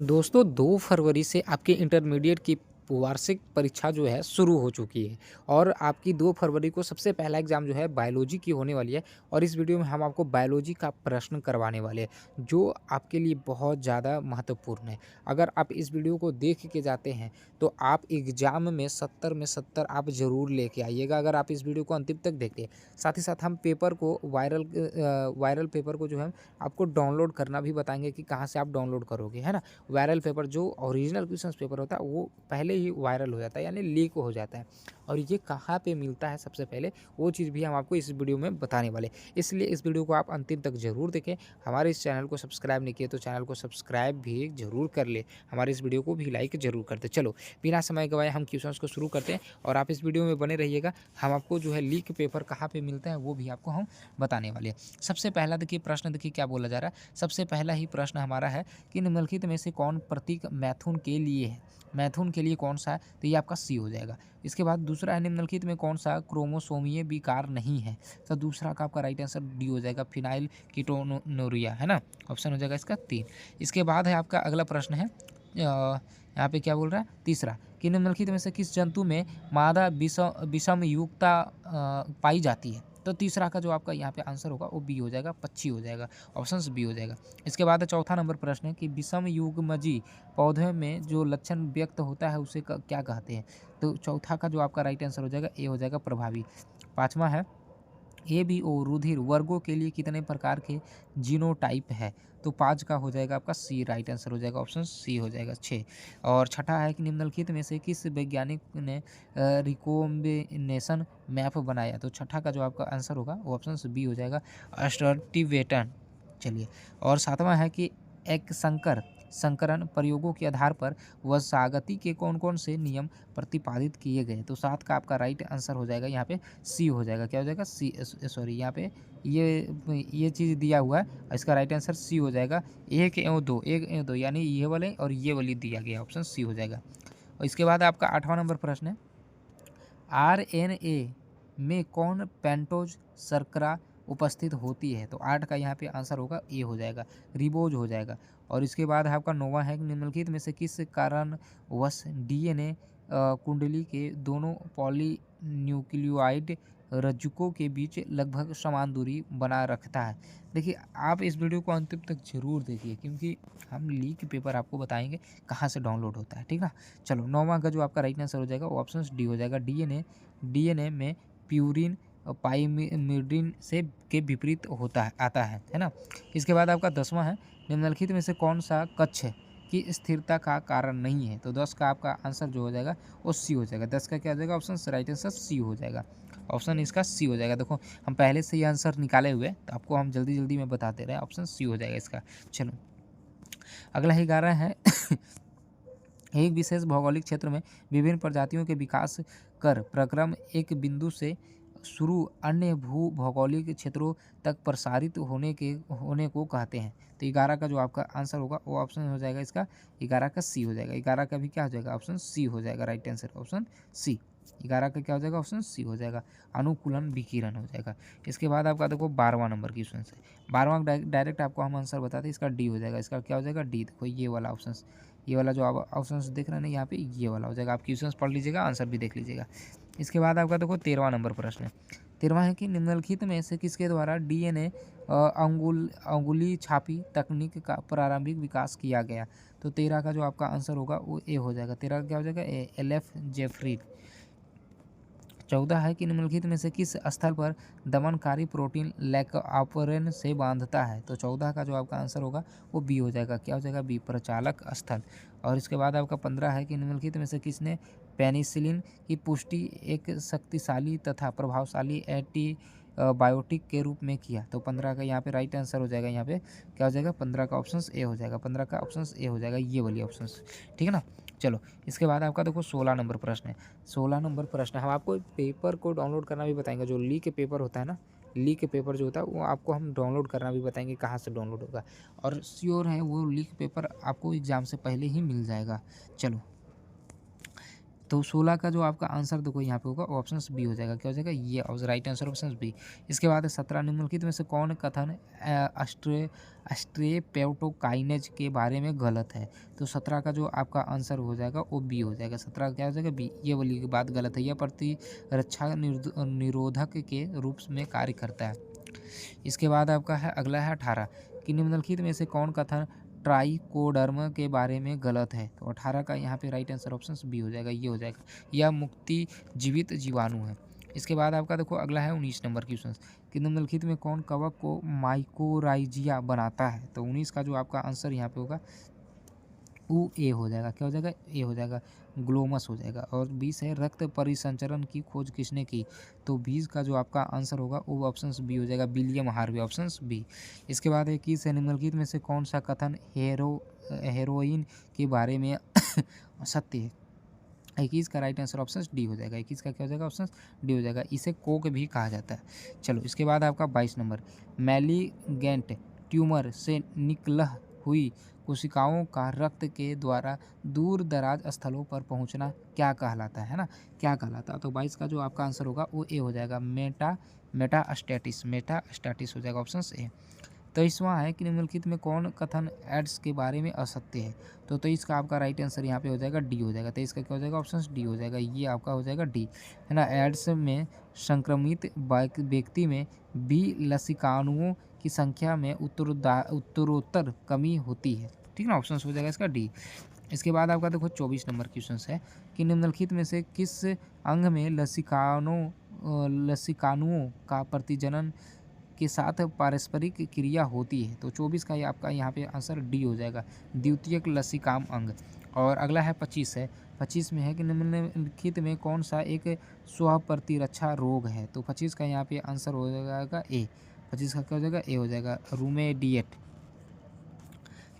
दोस्तों 2 फरवरी से आपके इंटरमीडिएट की वार्षिक परीक्षा जो है शुरू हो चुकी है और आपकी 2 फरवरी को सबसे पहला एग्ज़ाम जो है बायोलॉजी की होने वाली है और इस वीडियो में हम आपको बायोलॉजी का प्रश्न करवाने वाले हैं जो आपके लिए बहुत ज़्यादा महत्वपूर्ण है। अगर आप इस वीडियो को देख के जाते हैं तो आप एग्ज़ाम में 70 में 70 आप ज़रूर लेके आइएगा अगर आप इस वीडियो को अंतिम तक देखते हैं। साथ ही साथ हम पेपर को वायरल पेपर को जो है आपको डाउनलोड करना भी बताएँगे कि कहाँ से आप डाउनलोड करोगे, है ना? वायरल पेपर जो ओरिजिनल क्वेश्चंस पेपर होता है वो पहले ही वायरल हो जाता है यानी लीक हो जाता है और ये कहाँ पे मिलता है सबसे पहले वो चीज़ भी हम आपको इस वीडियो में बताने वाले। इसलिए इस वीडियो को आप अंतिम तक ज़रूर देखें। हमारे इस चैनल को सब्सक्राइब नहीं किए तो चैनल को सब्सक्राइब भी ज़रूर कर ले। हमारे इस वीडियो को भी लाइक ज़रूर कर दें। चलो बिना समय गवाए हम क्वेश्चंस को शुरू करते हैं और आप इस वीडियो में बने रहिएगा। हम आपको जो है लीक पेपर कहाँ पे मिलता है वो भी आपको हम बताने वाले हैं। सबसे पहला देखिए प्रश्न देखिए क्या बोला जा रहा है। सबसे पहला ही प्रश्न हमारा है कि निम्नलिखित में से कौन प्रतीक मैथुन के लिए है? मैथुन के लिए कौन सा है? तो ये आपका सी हो जाएगा। इसके बाद दूसरा है निम्नलिखित में कौन सा क्रोमोसोमीय विकार नहीं है? तो दूसरा का आपका राइट आंसर डी हो जाएगा फिनाइल कीटोनुरिया, है ना? ऑप्शन हो जाएगा इसका 3। इसके बाद है आपका अगला प्रश्न है यहाँ पे क्या बोल रहा है? तीसरा कि निम्नलिखित में से किस जंतु में मादा विषमयुक्ता पाई जाती है? तो तीसरा का जो आपका यहाँ पे आंसर होगा वो बी हो जाएगा, पक्षी हो जाएगा। ऑप्शन बी हो जाएगा। इसके बाद चौथा नंबर प्रश्न है कि विषम युग्मजी पौधे में जो लक्षण व्यक्त होता है उसे क्या कहते हैं? तो चौथा का जो आपका राइट आंसर हो जाएगा ए हो जाएगा प्रभावी। पाँचवा है ए बी ओ रुधिर वर्गों के लिए कितने प्रकार के जीनोटाइप है? तो 5 का हो जाएगा आपका सी राइट आंसर हो जाएगा, ऑप्शन सी हो जाएगा 6। और छठा है कि निम्नलिखित में से किस वैज्ञानिक ने रिकॉम्बिनेशन मैप बनाया? तो छठा का जो आपका आंसर होगा वो ऑप्शन बी हो जाएगा स्टर्टिवेटन। चलिए और सातवां है कि एक संकरण प्रयोगों के आधार पर वसागती के कौन-कौन से नियम प्रतिपादित किए गए? तो 7 का आपका राइट आंसर हो जाएगा यहाँ पे सी हो जाएगा। क्या हो जाएगा? सी सॉरी यहाँ पे ये चीज़ दिया हुआ है, इसका राइट आंसर सी हो जाएगा। 1 एवं 2 यानी ये वाले और ये वाली दिया गया, ऑप्शन सी हो जाएगा। और इसके बाद आपका 8वां नंबर प्रश्न है आरएनए में कौन पेंटोज शर्करा उपस्थित होती है? तो 8 का यहाँ पे आंसर होगा ए हो जाएगा, रिबोज हो जाएगा। और इसके बाद है आपका 9वां है कि निम्नलिखित में से किस कारणवश डीएनए कुंडली के दोनों पॉलीन्यूक्लियोटाइड रज्जुकों के बीच लगभग समान दूरी बनाए रखता है? देखिए आप इस वीडियो को अंतिम तक ज़रूर देखिए क्योंकि हम लीक पेपर आपको बताएंगे कहाँ से डाउनलोड होता है, ठीक ना? चलो 9वां का जो आपका राइट आंसर हो जाएगा वो ऑप्शन डी हो जाएगा। डीएनए में प्यूरिन पाइमिडिन से के विपरीत होता है आता है ना? इसके बाद आपका 10वां है निम्नलिखित में से कौन सा कक्ष की स्थिरता का कारण नहीं है? तो 10 का आपका आंसर जो हो जाएगा वो सी हो जाएगा। 10 का क्या हो जाएगा? ऑप्शन राइट आंसर सी हो जाएगा। ऑप्शन इसका सी हो जाएगा। देखो हम पहले से ही आंसर निकाले हुए हैं तो आपको हम जल्दी-जल्दी में बताते रहे, ऑप्शन सी हो जाएगा इसका। चलो अगला 11 है एक विशेष भौगोलिक क्षेत्र में विभिन्न प्रजातियों के विकास कर प्रक्रम एक बिंदु से शुरू अन्य भू भौगोलिक क्षेत्रों तक प्रसारित होने को कहते हैं। तो 11 का जो आपका आंसर होगा वो ऑप्शन हो जाएगा इसका 11 का सी हो जाएगा। 11 का भी क्या हो जाएगा? ऑप्शन सी हो जाएगा राइट आंसर, ऑप्शन सी। 11 का क्या हो जाएगा? ऑप्शन सी हो जाएगा, अनुकूलन विकिरण हो जाएगा। इसके बाद आपका देखो 12वां नंबर क्वेश्चन से 12वां डायरेक्ट आपको हम आंसर बताते हैं, इसका डी हो जाएगा। इसका क्या हो जाएगा? डी। देखो ये वाला ऑप्शन, ये वाला जो आप ऑप्शंस देख रहे हैं ना यहाँ पे ये वाला हो जाएगा। आप क्वेश्चंस पढ़ लीजिएगा, आंसर भी देख लीजिएगा। इसके बाद आपका देखो 13वां नंबर प्रश्न है। 13वां है कि निम्नलिखित में से किसके द्वारा डीएनए अंगुली छापी तकनीक का प्रारंभिक विकास किया गया? तो 13 का जो आपका आंसर होगा वो ए हो जाएगा। 13 का क्या हो जाएगा? एल.एफ. जेफरी। 14 है कि निम्नलिखित में से किस स्थल पर दमनकारी प्रोटीन लैक्टोपेरेन से बांधता है? तो 14 का जो आपका आंसर होगा वो बी हो जाएगा। क्या हो जाएगा? बी, प्रचालक स्थल। और इसके बाद आपका 15 है कि निम्नलिखित में से किसने पेनिसिलिन की पुष्टि एक शक्तिशाली तथा प्रभावशाली एंटीबायोटिक के रूप में किया? तो 15 का यहाँ पे राइट आंसर हो जाएगा। यहाँ पे क्या हो जाएगा? 15 का ऑप्शन ए हो जाएगा। 15 का ऑप्शन ए हो जाएगा, ये वाली ऑप्शन, ठीक है ना? चलो इसके बाद आपका देखो 16 नंबर प्रश्न है। 16 नंबर प्रश्न हम आपको पेपर को डाउनलोड करना भी बताएंगे। जो लीक पेपर होता है ना, लीक पेपर जो होता है वो आपको हम डाउनलोड करना भी बताएंगे कहाँ से डाउनलोड होगा। और श्योर है वो लीक पेपर आपको एग्ज़ाम से पहले ही मिल जाएगा। चलो तो 16 का जो आपका आंसर देखो यहाँ पे होगा ऑप्शन बी हो जाएगा। क्या हो जाएगा? ये राइट आंसर ऑप्शन बी। इसके बाद 17 निम्नलिखित में से कौन कथन स्ट्रेप्टोकाइनेज के बारे में गलत है? तो 17 का जो आपका आंसर हो जाएगा वो बी हो जाएगा। 17 क्या हो जाएगा? बी। ये वाली बात गलत है। यह प्रतिरक्षा निरोधक के रूप में कार्य करता है। इसके बाद आपका है अगला है 18 कि निम्नलिखित में से कौन कथन ट्राइकोडर्मा के बारे में गलत है? तो 18 का यहाँ पे राइट आंसर ऑप्शन बी हो जाएगा। ये हो जाएगा, यह मुक्ति जीवित जीवाणु है। इसके बाद आपका देखो अगला है 19 नंबर क्वेश्चन कि निम्नलिखित में कौन कवक को माइकोराइजिया बनाता है? तो 19 का जो आपका आंसर यहाँ पे होगा वो ए हो जाएगा। क्या हो जाएगा? ए हो जाएगा, ग्लोमस हो जाएगा। और 20 है रक्त परिसंचरण की खोज किसने की? तो 20 का जो आपका आंसर होगा वो ऑप्शन बी हो जाएगा, विलियम हार्वे, ऑप्शन बी। इसके बाद 21 है निम्नलिखित में से कौन सा कथन हेरोइन के बारे में सत्य है? 21 का राइट आंसर ऑप्शन डी हो जाएगा। 21 का क्या हो जाएगा? ऑप्शन डी हो जाएगा। इसे कोक भी कहा जाता है। चलो इसके बाद आपका 22 नंबर मैलीगेंट ट्यूमर से निकल हुई कोशिकाओं का रक्त के द्वारा दूर दराज स्थलों पर पहुंचना क्या कहलाता है ना? क्या कहलाता है? तो 22 का जो आपका आंसर होगा वो ए हो जाएगा, मेटास्टैटिस हो जाएगा, ऑप्शन ए। 23वां है कि निम्नलिखित में कौन कथन एड्स के बारे में असत्य है? तो 23 का आपका राइट आंसर यहाँ पे हो जाएगा डी हो जाएगा। 23 का क्या हो जाएगा? ऑप्शन डी हो जाएगा। ये आपका हो जाएगा डी, है ना। एड्स में संक्रमित व्यक्ति में बी लसिकाणुओं की संख्या में उत्तरोत्तर कमी होती है, ठीक ना। ऑप्शन हो जाएगा इसका डी। इसके बाद आपका देखो 24 नंबर क्वेश्चन है कि निम्नलिखित में से किस अंग में लसिकाणुओं का प्रतिजनन के साथ पारस्परिक क्रिया होती है? तो 24 का आपका यहाँ पे आंसर डी हो जाएगा, द्वितीयक लसिकाम अंग। और अगला है 25 है। 25 में है कि निम्नलिखित में कौन सा एक स्वप्रतिरक्षा रोग है? तो 25 का यहाँ पे आंसर हो जाएगा ए। 25 का क्या हो जाएगा? ए हो जाएगा, रूमेडिएट।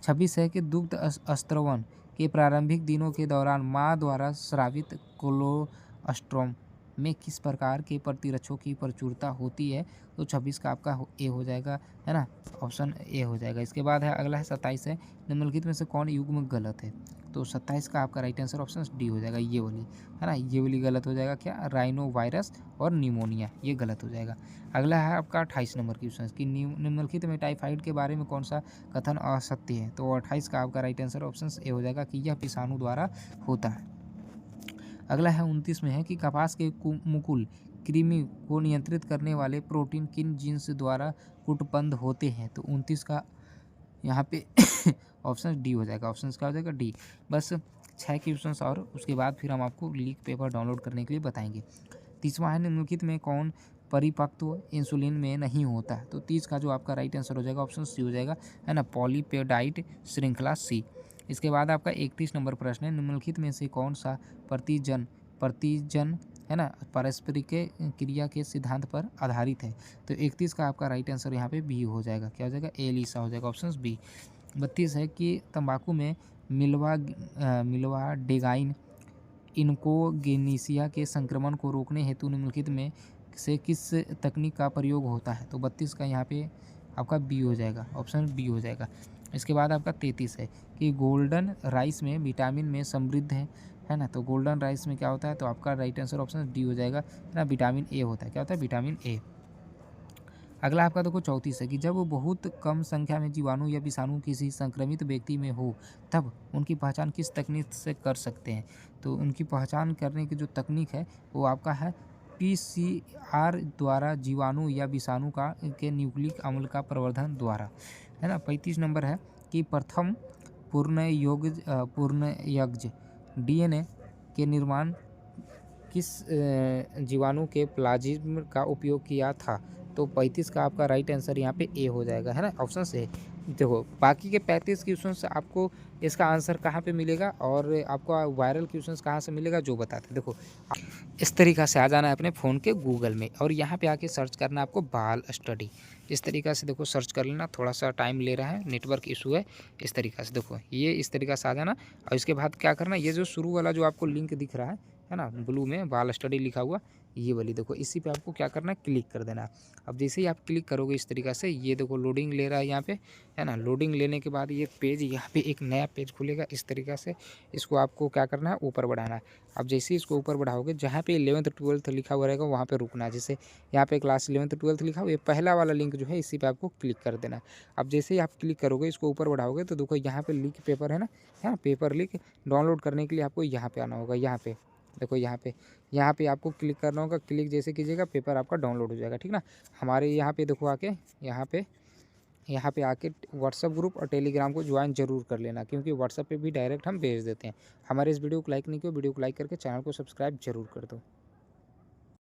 26 है कि दुग्ध स्त्रवण के प्रारंभिक दिनों के दौरान माँ द्वारा स्रावित कोलोस्ट्रम में किस प्रकार के प्रतिरक्षों की प्रचुरता होती है? तो 26 का आपका ए हो जाएगा, है ना। ऑप्शन ए हो जाएगा। इसके बाद है अगला है 27 है निम्नलिखित में से कौन युग्म गलत है? तो 27 का आपका राइट आंसर ऑप्शन डी हो जाएगा, ये वाली, है ना। ये वाली गलत हो जाएगा, क्या? राइनो वायरस और निमोनिया, ये गलत हो जाएगा। अगला है आपका 28 नंबर क्वेश्चन कि निम्नलिखित में टाइफाइड के बारे में कौन सा कथन असत्य है? तो 28 का आपका राइट आंसर ऑप्शन ए हो जाएगा कि यह विषाणु द्वारा होता है। अगला है 29 में है कि कपास के मुकुल कृमि को नियंत्रित करने वाले प्रोटीन किन जीन्स द्वारा उत्पन्न होते हैं? तो 29 का यहाँ पे ऑप्शन डी हो जाएगा। ऑप्शन का हो जाएगा डी। बस 6 क्वेश्चंस और उसके बाद फिर हम आपको लीक पेपर डाउनलोड करने के लिए बताएंगे। 30वां है निम्नलिखित में कौन परिपक्व इंसुलिन में नहीं होता है? तो 30 का जो आपका राइट आंसर हो जाएगा ऑप्शन सी हो जाएगा, है ना, पॉलीपेप्टाइड श्रृंखला सी। इसके बाद आपका 31 नंबर प्रश्न है निम्नलिखित में से कौन सा प्रतिजन है ना पारस्परिक क्रिया के सिद्धांत पर आधारित है? तो 31 का आपका राइट आंसर यहाँ पे बी हो जाएगा। क्या हो जाएगा? एलिसा हो जाएगा, ऑप्शन बी। 32 है कि तंबाकू में मिलवा डेगाइन इनकोगेनेसिया के संक्रमण को रोकने हेतु निम्नलिखित में से किस तकनीक का प्रयोग होता है? तो 32 का यहाँ पे आपका बी हो जाएगा, ऑप्शन बी हो जाएगा। इसके बाद आपका 33 है कि गोल्डन राइस में विटामिन में समृद्ध है ना। तो गोल्डन राइस में क्या होता है? तो आपका राइट आंसर ऑप्शन डी हो जाएगा, है ना, विटामिन ए होता है। क्या होता है? Vitamin A. अगला आपका देखो 34 है कि जब बहुत कम संख्या में जीवाणु या विषाणु किसी संक्रमित व्यक्ति में हो तब उनकी पहचान किस तकनीक से कर सकते हैं? तो उनकी पहचान करने की जो तकनीक है वो आपका है PCR द्वारा जीवाणु या विषाणु के न्यूक्लिक अम्ल का प्रवर्धन द्वारा, है ना। 35 नंबर है कि प्रथम पूर्णयज्ञ DNA के निर्माण किस जीवाणु के प्लाज्म का उपयोग किया था? तो 35 का आपका राइट आंसर यहाँ पे ए हो जाएगा, है ना, ऑप्शन से। देखो बाकी के 35 क्वेश्चन आपको इसका आंसर कहाँ पे मिलेगा और आपको वायरल क्वेश्चंस कहाँ से मिलेगा जो बताते। देखो इस तरीक़ा से आ जाना है अपने फ़ोन के गूगल में और यहाँ पे आके सर्च करना आपको बाल स्टडी। इस तरीक़ा से देखो सर्च कर लेना, थोड़ा सा टाइम ले रहा है, नेटवर्क इशू है। इस तरीक़ा से देखो ये इस तरीक़ा से आ जाना और इसके बाद क्या करना, ये जो शुरू वाला जो आपको लिंक दिख रहा है ना ब्लू में बाल स्टडी लिखा हुआ, ये वाली देखो, इसी पे आपको क्या करना है, क्लिक कर देना। अब जैसे ही आप क्लिक करोगे इस तरीक़ा से, ये देखो लोडिंग ले रहा है यहाँ पे, है ना। लोडिंग लेने के बाद ये पेज, यहाँ पे एक नया पेज खुलेगा इस तरीक़ा से। इसको आपको क्या करना है, ऊपर बढ़ाना है। अब जैसे ही इसको ऊपर बढ़ाओगे, जहाँ पे 11th 12th लिखा हुआ रहेगा वहाँ पे रुकना है। जैसे यहाँ पे क्लास 11th 12th लिखा हुआ, ये पहला वाला लिंक जो है इसी पे आपको क्लिक कर देना है। अब जैसे ही आप क्लिक करोगे, इसको ऊपर बढ़ाओगे, तो देखो यहाँ पे लिंक पेपर है ना, है पेपर लिंक डाउनलोड करने के लिए आपको यहाँ पे आना होगा। यहाँ पे देखो, यहाँ पे आपको क्लिक करना होगा। क्लिक जैसे कीजिएगा, पेपर आपका डाउनलोड हो जाएगा, ठीक ना। हमारे यहाँ पे देखो आके, यहाँ पे आके व्हाट्सअप ग्रुप और टेलीग्राम को ज्वाइन जरूर कर लेना, क्योंकि व्हाट्सअप पे भी डायरेक्ट हम भेज देते हैं। हमारे इस वीडियो को लाइक नहीं किया, वीडियो को लाइक करके चैनल को सब्सक्राइब जरूर कर दो।